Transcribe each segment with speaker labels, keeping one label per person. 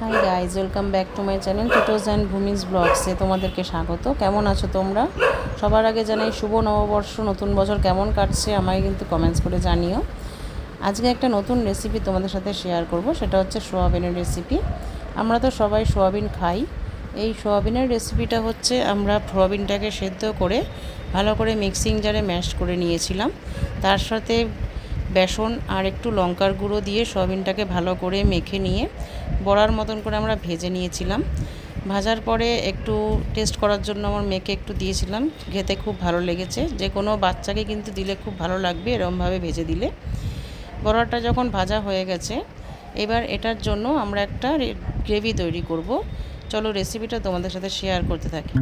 Speaker 1: High guys, welcome back to my channel Tito's and Bhumi's ব্লগসে তোমাদেরকে স্বাগত। কেমন আছো তোমরা? সবার আগে জানাই শুভ নববর্ষ, নতুন বছর কেমন কাটছে আমাকে কিন্তু কমেন্টস করে জানিও। আজকে একটা নতুন রেসিপি তোমাদের সাথে শেয়ার করব, সেটা হচ্ছে সোয়াবিনের রেসিপি। আমরা তো সবাই সোয়াবিন খাই। এই সোয়াবিনের রেসিপিটা হচ্ছে আমরা সোয়াবিনটাকে সেদ্ধ করে ভালো করে মিক্সিং জারে ম্যাশ করে নিয়েছিলাম। তার সাথে বেসন আর একটু লঙ্কার গুঁড়ো দিয়ে সোয়াবিনটাকে ভালো করে মেখে নিয়ে বড়ার মতন করে আমরা ভেজে নিয়েছিলাম। ভাজার পরে একটু টেস্ট করার জন্য আমার মেয়েকে একটু দিয়েছিলাম, খেতে খুব ভালো লেগেছে। যে কোনো বাচ্চাকে কিন্তু দিলে খুব ভালো লাগবে এরকমভাবে ভেজে দিলে। বড়াটা যখন ভাজা হয়ে গেছে, এবার এটার জন্য আমরা একটা গ্রেভি তৈরি করব। চলো রেসিপিটা তোমাদের সাথে শেয়ার করতে থাকি।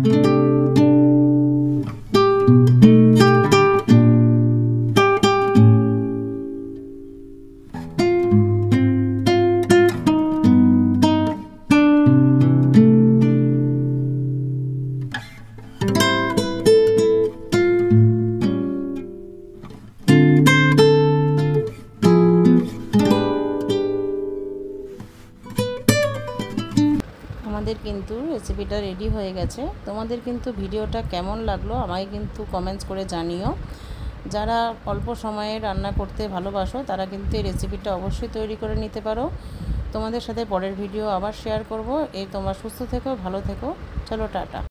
Speaker 1: আমাদের কিন্তু রেসিপিটা রেডি হয়ে গেছে। তোমাদের কিন্তু ভিডিওটা কেমন লাগলো আমাকে কিন্তু কমেন্টস করে জানিও। যারা অল্প সময়ে রান্না করতে ভালোবাসো তারা কিন্তু এই রেসিপিটা অবশ্যই তৈরি করে নিতে পারো। তোমাদের সাথে পরের ভিডিও আবার শেয়ার করব। তোমরা সুস্থ থেকো, ভালো থেকো। চলো টাটা।